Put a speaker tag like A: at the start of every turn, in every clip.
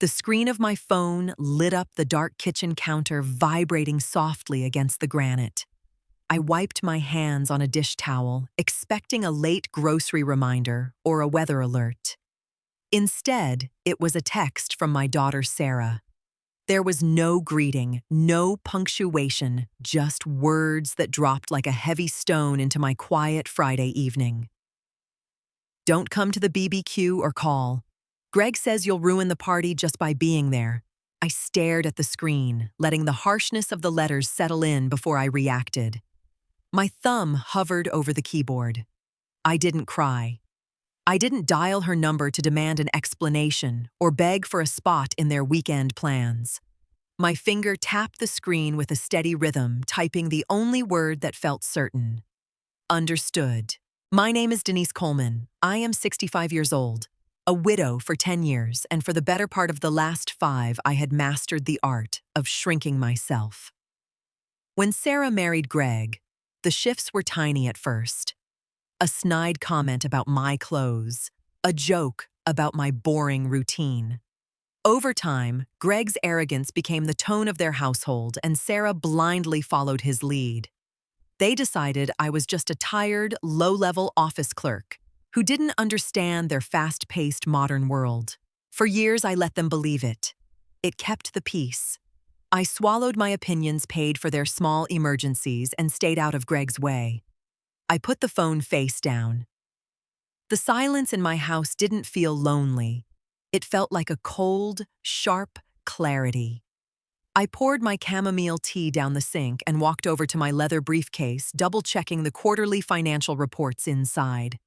A: The screen of my phone lit up the dark kitchen counter, vibrating softly against the granite. I wiped my hands on a dish towel, expecting a late grocery reminder or a weather alert. Instead, it was a text from my daughter Sarah. There was no greeting, no punctuation, just words that dropped like a heavy stone into my quiet Friday evening. Don't come to the BBQ or call. Greg says you'll ruin the party just by being there. I stared at the screen, letting the harshness of the letters settle in before I reacted. My thumb hovered over the keyboard. I didn't cry. I didn't dial her number to demand an explanation or beg for a spot in their weekend plans. My finger tapped the screen with a steady rhythm, typing the only word that felt certain. Understood. My name is Denise Coleman. I am 65 years old, a widow for 10 years, and for the better part of the last 5, I had mastered the art of shrinking myself. When Sarah married Greg, the shifts were tiny at first. A snide comment about my clothes, a joke about my boring routine. Over time, Greg's arrogance became the tone of their household, and Sarah blindly followed his lead. They decided I was just a tired, low-level office clerk who didn't understand their fast-paced modern world. For years, I let them believe it. It kept the peace. I swallowed my opinions, paid for their small emergencies, and stayed out of Greg's way. I put the phone face down. The silence in my house didn't feel lonely. It felt like a cold, sharp clarity. I poured my chamomile tea down the sink and walked over to my leather briefcase, double-checking the quarterly financial reports inside.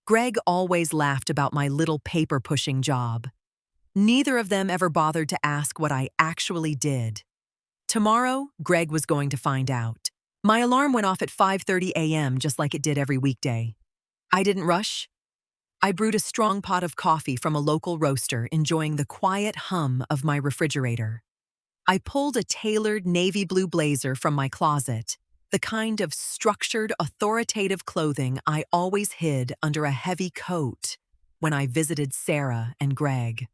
A: Greg always laughed about my little paper-pushing job. Neither of them ever bothered to ask what I actually did. Tomorrow, Greg was going to find out. My alarm went off at 5:30 a.m. just like it did every weekday. I didn't rush. I brewed a strong pot of coffee from a local roaster, enjoying the quiet hum of my refrigerator. I pulled a tailored navy blue blazer from my closet, the kind of structured, authoritative clothing I always hid under a heavy coat when I visited Sarah and Greg.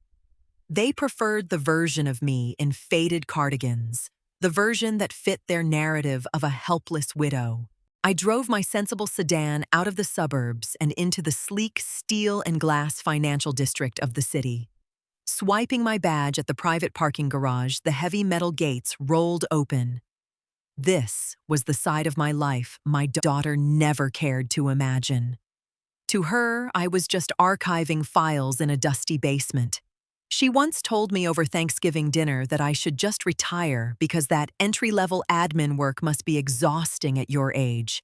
A: They preferred the version of me in faded cardigans, the version that fit their narrative of a helpless widow. I drove my sensible sedan out of the suburbs and into the sleek steel and glass financial district of the city. Swiping my badge at the private parking garage, the heavy metal gates rolled open. This was the side of my life my daughter never cared to imagine. To her, I was just archiving files in a dusty basement. She once told me over Thanksgiving dinner that I should just retire because that entry-level admin work must be exhausting at your age.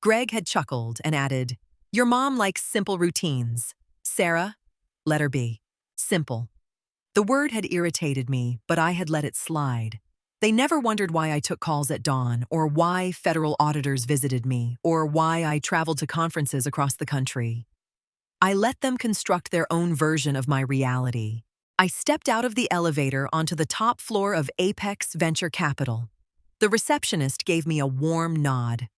A: Greg had chuckled and added, "Your mom likes simple routines. Sarah, let her be. Simple." The word had irritated me, but I had let it slide. They never wondered why I took calls at dawn, or why federal auditors visited me, or why I traveled to conferences across the country. I let them construct their own version of my reality. I stepped out of the elevator onto the top floor of Apex Venture Capital. The receptionist gave me a warm nod.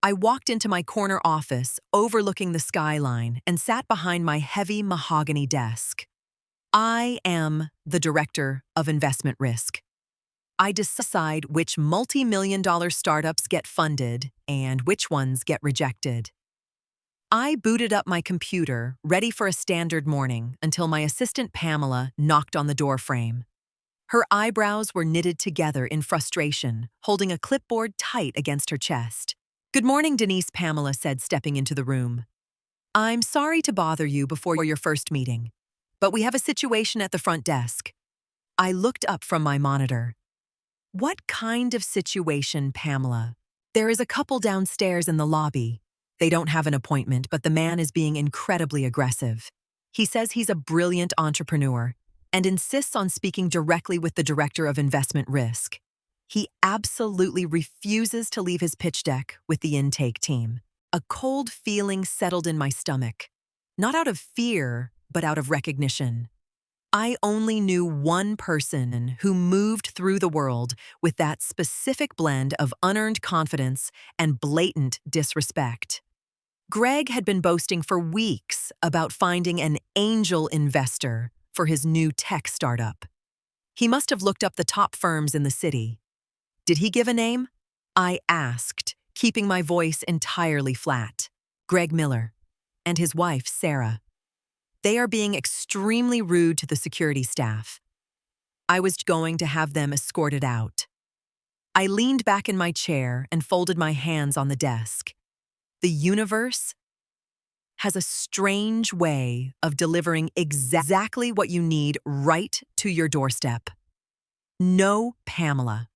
A: I walked into my corner office, overlooking the skyline, and sat behind my heavy mahogany desk. I am the director of investment risk. I decide which multi-million-dollar startups get funded and which ones get rejected. I booted up my computer, ready for a standard morning, until my assistant Pamela knocked on the doorframe. Her eyebrows were knitted together in frustration, holding a clipboard tight against her chest. "Good morning, Denise," Pamela said, stepping into the room. "I'm sorry to bother you before your first meeting, but we have a situation at the front desk." I looked up from my monitor. "What kind of situation, Pamela?" "There is a couple downstairs in the lobby. They don't have an appointment, but the man is being incredibly aggressive. He says he's a brilliant entrepreneur and insists on speaking directly with the director of investment risk. He absolutely refuses to leave his pitch deck with the intake team." A cold feeling settled in my stomach, not out of fear, but out of recognition. I only knew one person who moved through the world with that specific blend of unearned confidence and blatant disrespect. Greg had been boasting for weeks about finding an angel investor for his new tech startup. He must have looked up the top firms in the city. Did he give a name? I asked, keeping my voice entirely flat. Greg Miller and his wife, Sarah. They are being extremely rude to the security staff. I was going to have them escorted out. I leaned back in my chair and folded my hands on the desk. The universe has a strange way of delivering exactly what you need right to your doorstep. No, Pamela.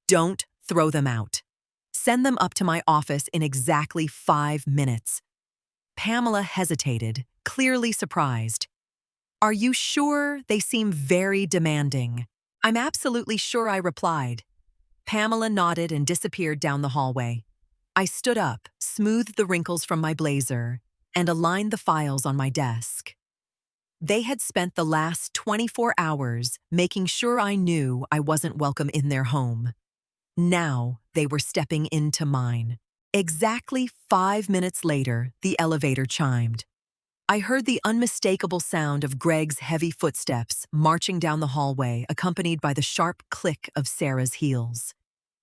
A: Don't throw them out. Send them up to my office in exactly 5 minutes. Pamela hesitated, clearly surprised. Are you sure? They seem very demanding. I'm absolutely sure, I replied. Pamela nodded and disappeared down the hallway. I stood up, smoothed the wrinkles from my blazer, and aligned the files on my desk. They had spent the last 24 hours making sure I knew I wasn't welcome in their home. Now they were stepping into mine. Exactly 5 minutes later, the elevator chimed. I heard the unmistakable sound of Greg's heavy footsteps marching down the hallway, accompanied by the sharp click of Sarah's heels.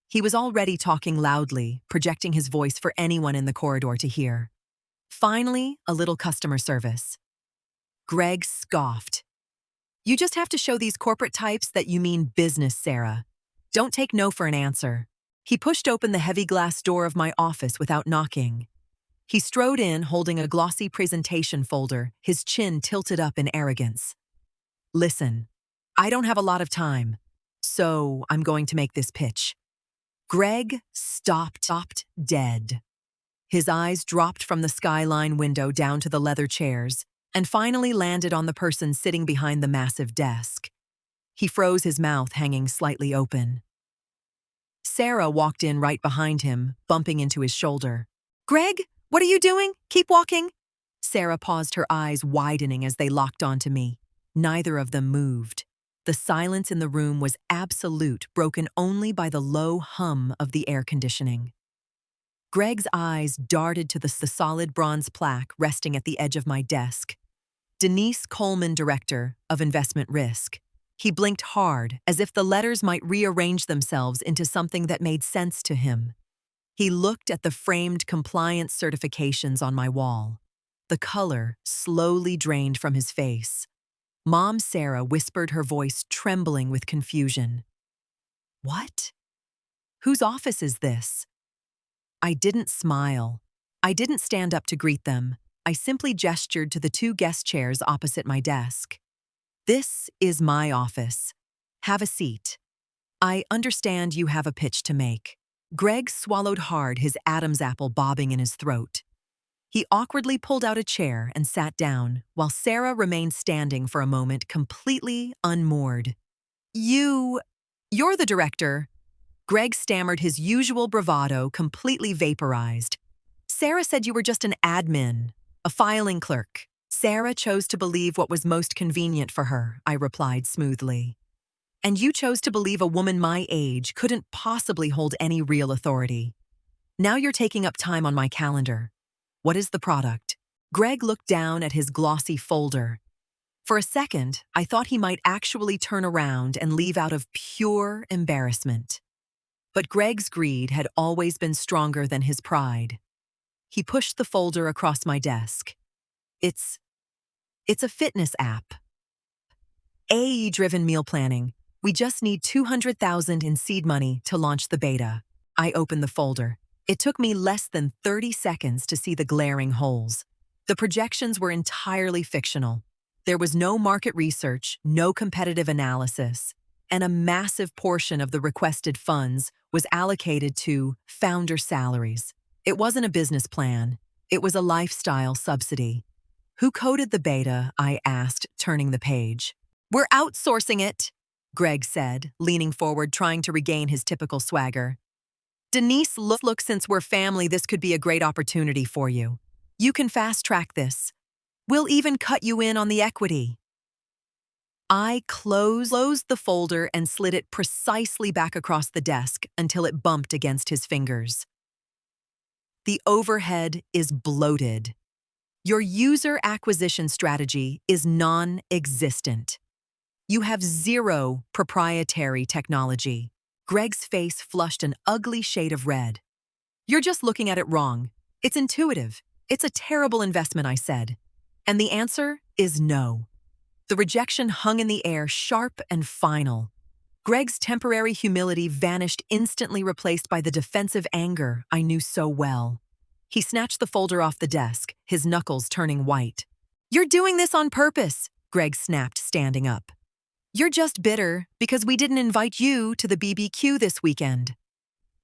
A: He was already talking loudly, projecting his voice for anyone in the corridor to hear. Finally, a little customer service. Greg scoffed. You just have to show these corporate types that you mean business, Sarah. Don't take no for an answer. He pushed open the heavy glass door of my office without knocking. He strode in holding a glossy presentation folder, his chin tilted up in arrogance. Listen, I don't have a lot of time, so I'm going to make this pitch. Greg stopped dead. His eyes dropped from the skyline window down to the leather chairs and finally landed on the person sitting behind the massive desk. He froze, his mouth hanging slightly open. Sarah walked in right behind him, bumping into his shoulder. Greg, what are you doing? Keep walking. Sarah paused, her eyes widening as they locked onto me. Neither of them moved. The silence in the room was absolute, broken only by the low hum of the air conditioning. Greg's eyes darted to the solid bronze plaque resting at the edge of my desk. Denise Coleman, Director of Investment Risk. He blinked hard, as if the letters might rearrange themselves into something that made sense to him. He looked at the framed compliance certifications on my wall. The color slowly drained from his face. Mom Sarah whispered, her voice trembling with confusion. What? Whose office is this? I didn't smile. I didn't stand up to greet them. I simply gestured to the 2 guest chairs opposite my desk. This is my office. Have a seat. I understand you have a pitch to make. Greg swallowed hard, his Adam's apple bobbing in his throat. He awkwardly pulled out a chair and sat down, while Sarah remained standing for a moment, completely unmoored. You're the director. Greg stammered, his usual bravado completely vaporized. Sarah said you were just an admin, a filing clerk. Sarah chose to believe what was most convenient for her, I replied smoothly. And you chose to believe a woman my age couldn't possibly hold any real authority. Now you're taking up time on my calendar. What is the product? Greg looked down at his glossy folder. For a second, I thought he might actually turn around and leave out of pure embarrassment. But Greg's greed had always been stronger than his pride. He pushed the folder across my desk. It's a fitness app. AE-driven meal planning. We just need $200,000 in seed money to launch the beta. I opened the folder. It took me less than 30 seconds to see the glaring holes. The projections were entirely fictional. There was no market research, no competitive analysis, and a massive portion of the requested funds was allocated to founder salaries. It wasn't a business plan. It was a lifestyle subsidy. Who coded the beta? I asked, turning the page. We're outsourcing it, Greg said, leaning forward, trying to regain his typical swagger. Denise, look, since we're family, this could be a great opportunity for you. You can fast-track this. We'll even cut you in on the equity. I closed the folder and slid it precisely back across the desk until it bumped against his fingers. The overhead is bloated. Your user acquisition strategy is non-existent. You have zero proprietary technology. Greg's face flushed an ugly shade of red. You're just looking at it wrong. It's intuitive. It's a terrible investment, I said. And the answer is no. The rejection hung in the air, sharp and final. Greg's temporary humility vanished, instantly replaced by the defensive anger I knew so well. He snatched the folder off the desk, his knuckles turning white. "You're doing this on purpose," Greg snapped, standing up. "You're just bitter because we didn't invite you to the BBQ this weekend."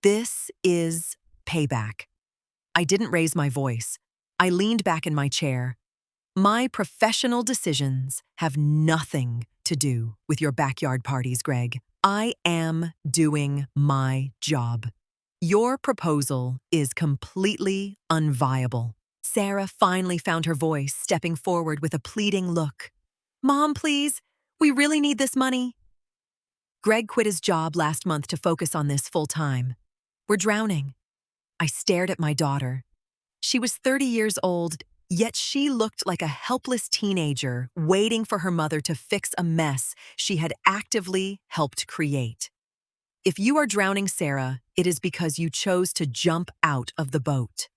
A: This is payback. I didn't raise my voice. I leaned back in my chair. My professional decisions have nothing to do with your backyard parties, Greg. I am doing my job. Your proposal is completely unviable. Sarah finally found her voice, stepping forward with a pleading look. "Mom, please, we really need this money." Greg quit his job last month to focus on this full-time. "We're drowning." I stared at my daughter. She was 30 years old, yet she looked like a helpless teenager waiting for her mother to fix a mess she had actively helped create. "If you are drowning, Sarah, it is because you chose to jump out of the boat.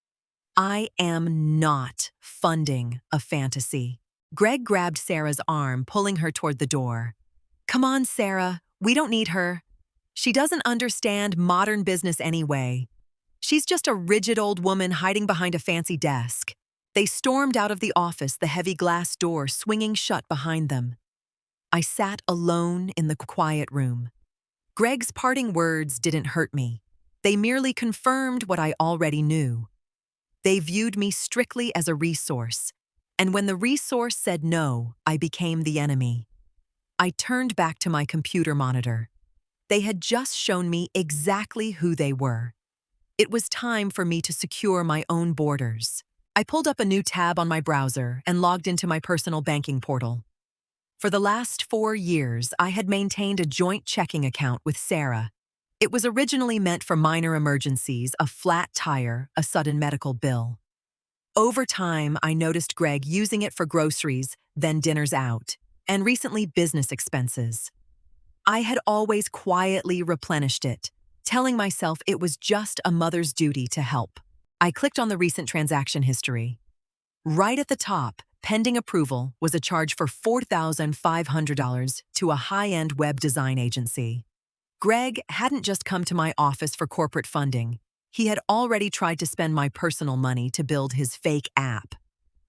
A: I am not funding a fantasy." Greg grabbed Sarah's arm, pulling her toward the door. "Come on, Sarah, we don't need her. She doesn't understand modern business anyway. She's just a rigid old woman hiding behind a fancy desk." They stormed out of the office, the heavy glass door swinging shut behind them. I sat alone in the quiet room. Greg's parting words didn't hurt me. They merely confirmed what I already knew. They viewed me strictly as a resource, and when the resource said no, I became the enemy. I turned back to my computer monitor. They had just shown me exactly who they were. It was time for me to secure my own borders. I pulled up a new tab on my browser and logged into my personal banking portal. For the last 4 years, I had maintained a joint checking account with Sarah. It was originally meant for minor emergencies, a flat tire, a sudden medical bill. Over time, I noticed Greg using it for groceries, then dinners out, and recently business expenses. I had always quietly replenished it, telling myself it was just a mother's duty to help. I clicked on the recent transaction history. Right at the top, pending approval, was a charge for $4,500 to a high-end web design agency. Greg hadn't just come to my office for corporate funding. He had already tried to spend my personal money to build his fake app.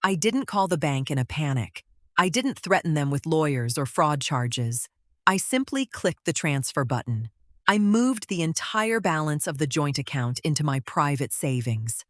A: I didn't call the bank in a panic. I didn't threaten them with lawyers or fraud charges. I simply clicked the transfer button. I moved the entire balance of the joint account into my private savings.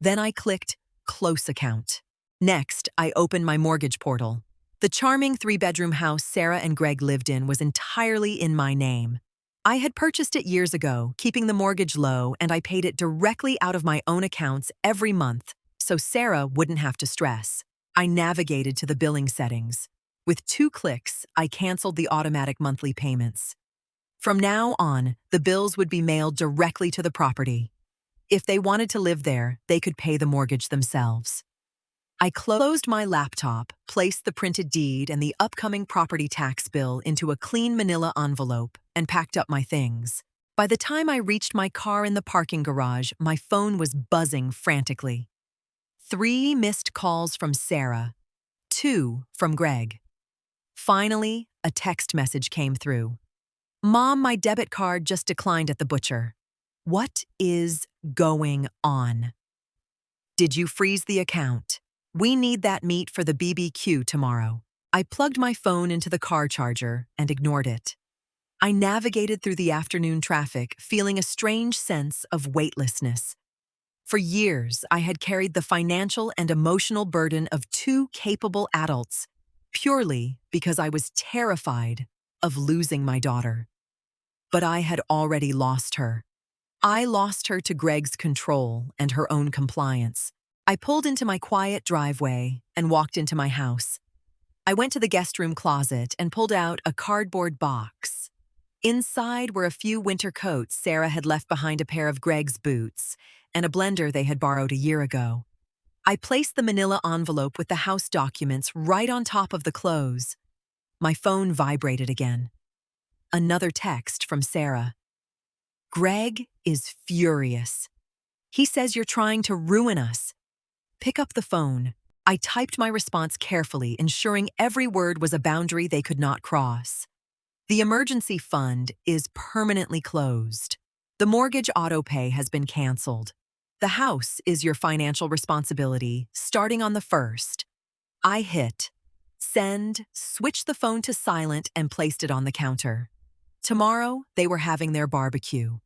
A: Then I clicked Close Account. Next, I opened my mortgage portal. The charming 3-bedroom house Sarah and Greg lived in was entirely in my name. I had purchased it years ago, keeping the mortgage low, and I paid it directly out of my own accounts every month, so Sarah wouldn't have to stress. I navigated to the billing settings. With 2 clicks, I canceled the automatic monthly payments. From now on, the bills would be mailed directly to the property. If they wanted to live there, they could pay the mortgage themselves. I closed my laptop, placed the printed deed and the upcoming property tax bill into a clean manila envelope, and packed up my things. By the time I reached my car in the parking garage, my phone was buzzing frantically. 3 missed calls from Sarah, 2 from Greg. Finally, a text message came through. "Mom, my debit card just declined at the butcher." What is going on? "Did you freeze the account? We need that meat for the BBQ tomorrow." I plugged my phone into the car charger and ignored it. I navigated through the afternoon traffic, feeling a strange sense of weightlessness. For years, I had carried the financial and emotional burden of 2 capable adults, purely because I was terrified of losing my daughter. But I had already lost her. I lost her to Greg's control and her own compliance. I pulled into my quiet driveway and walked into my house. I went to the guest room closet and pulled out a cardboard box. Inside were a few winter coats Sarah had left behind, a pair of Greg's boots, and a blender they had borrowed a year ago. I placed the manila envelope with the house documents right on top of the clothes. My phone vibrated again. Another text from Sarah. Greg is furious. He says you're trying to ruin us. Pick up the phone. I typed my response carefully, ensuring every word was a boundary they could not cross. The emergency fund is permanently closed. The mortgage autopay has been canceled. The house is your financial responsibility, starting on the 1st. I hit send, switched the phone to silent, and placed it on the counter. Tomorrow, they were having their barbecue.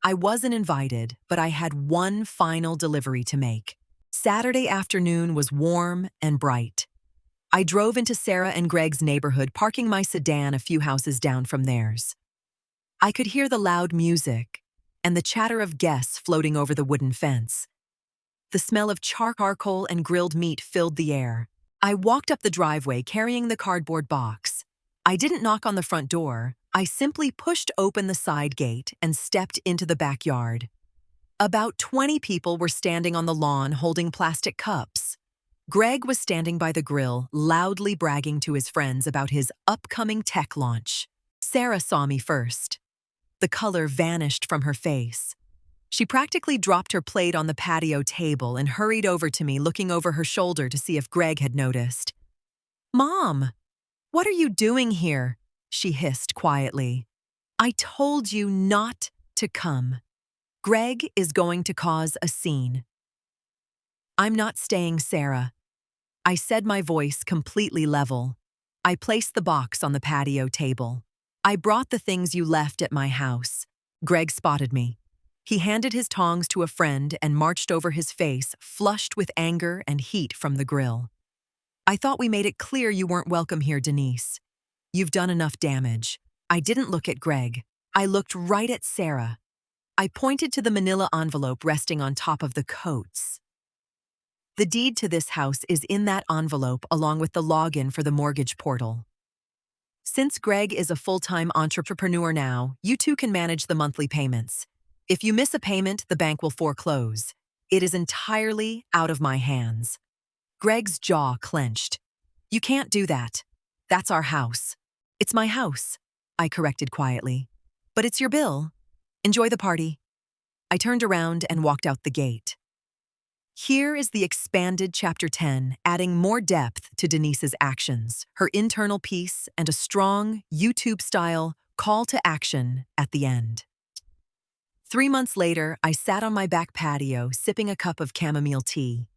A: I wasn't invited, but I had one final delivery to make. Saturday afternoon was warm and bright. I drove into Sarah and Greg's neighborhood, parking my sedan a few houses down from theirs. I could hear the loud music and the chatter of guests floating over the wooden fence. The smell of charcoal and grilled meat filled the air. I walked up the driveway carrying the cardboard box. I didn't knock on the front door. I simply pushed open the side gate and stepped into the backyard. About 20 people were standing on the lawn holding plastic cups. Greg was standing by the grill, loudly bragging to his friends about his upcoming tech launch. Sarah saw me first. The color vanished from her face. She practically dropped her plate on the patio table and hurried over to me, looking over her shoulder to see if Greg had noticed. "Mom, what are you doing here?" she hissed quietly. "I told you not to come. Greg is going to cause a scene." "I'm not staying, Sarah." I said, my voice completely level. I placed the box on the patio table. "I brought the things you left at my house." Greg spotted me. He handed his tongs to a friend and marched over, his face flushed with anger and heat from the grill. "I thought we made it clear you weren't welcome here, Denise. You've done enough damage." I didn't look at Greg. I looked right at Sarah. I pointed to the manila envelope resting on top of the coats. "The deed to this house is in that envelope, along with the login for the mortgage portal. Since Greg is a full-time entrepreneur now, you two can manage the monthly payments. If you miss a payment, the bank will foreclose. It is entirely out of my hands." Greg's jaw clenched. "You can't do that. That's our house." "It's my house," I corrected quietly. "But it's your bill. Enjoy the party." I turned around and walked out the gate. Here is the expanded Chapter 10, adding more depth to Denise's actions, her internal peace, and a strong, YouTube-style call to action at the end. 3 months later, I sat on my back patio, sipping a cup of chamomile tea.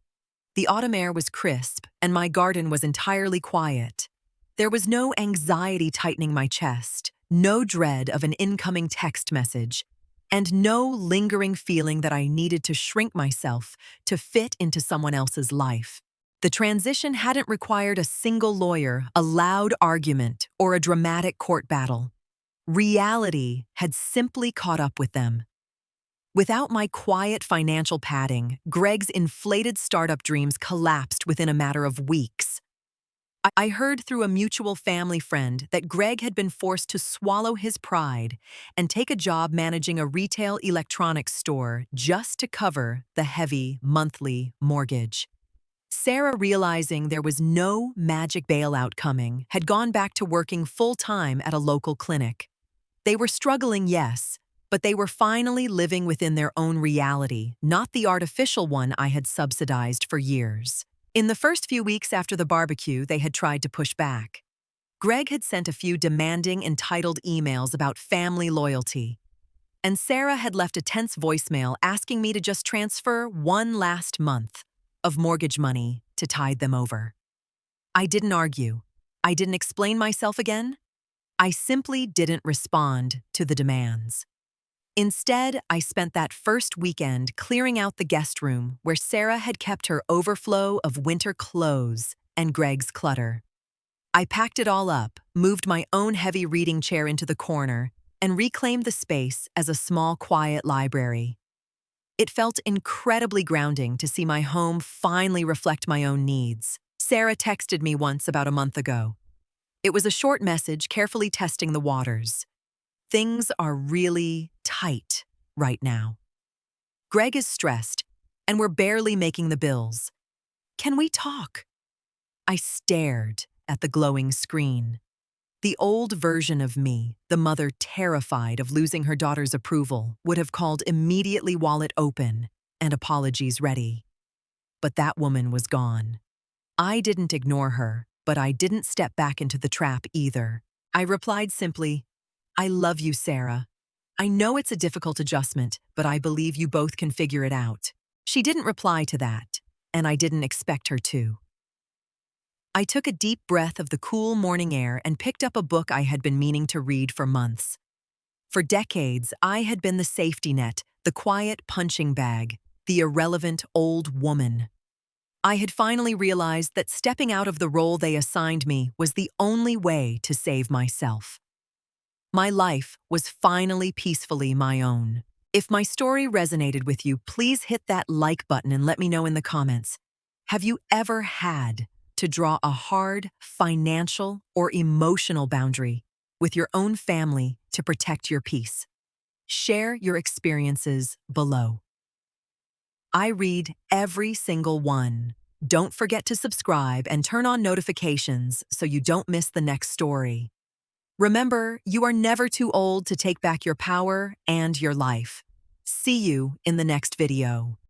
A: The autumn air was crisp, and my garden was entirely quiet. There was no anxiety tightening my chest, no dread of an incoming text message, and no lingering feeling that I needed to shrink myself to fit into someone else's life. The transition hadn't required a single lawyer, a loud argument, or a dramatic court battle. Reality had simply caught up with them. Without my quiet financial padding, Greg's inflated startup dreams collapsed within a matter of weeks. I heard through a mutual family friend that Greg had been forced to swallow his pride and take a job managing a retail electronics store just to cover the heavy monthly mortgage. Sarah, realizing there was no magic bailout coming, had gone back to working full-time at a local clinic. They were struggling, yes, but they were finally living within their own reality, not the artificial one I had subsidized for years. In the first few weeks after the barbecue, they had tried to push back. Greg had sent a few demanding, entitled emails about family loyalty, and Sarah had left a tense voicemail asking me to just transfer one last month of mortgage money to tide them over. I didn't argue. I didn't explain myself again. I simply didn't respond to the demands. Instead, I spent that first weekend clearing out the guest room where Sarah had kept her overflow of winter clothes and Greg's clutter. I packed it all up, moved my own heavy reading chair into the corner, and reclaimed the space as a small, quiet library. It felt incredibly grounding to see my home finally reflect my own needs. Sarah texted me once about a month ago. It was a short message, carefully testing the waters. "Things are really tight right now. Greg is stressed, and we're barely making the bills. Can we talk? I stared at the glowing screen. The old version of me, the mother terrified of losing her daughter's approval, would have called immediately wallet open and apologies ready. But that woman was gone. I didn't ignore her, but I didn't step back into the trap either. I replied simply, I love you, Sarah. I know it's a difficult adjustment, but I believe you both can figure it out. She didn't reply to that, and I didn't expect her to. I took a deep breath of the cool morning air and picked up a book I had been meaning to read for months. For decades, I had been the safety net, the quiet punching bag, the irrelevant old woman. I had finally realized that stepping out of the role they assigned me was the only way to save myself. My life was finally peacefully my own. If my story resonated with you, please hit that like button and let me know in the comments. Have you ever had to draw a hard financial or emotional boundary with your own family to protect your peace? Share your experiences below. I read every single one. Don't forget to subscribe and turn on notifications so you don't miss the next story. Remember, you are never too old to take back your power and your life. See you in the next video.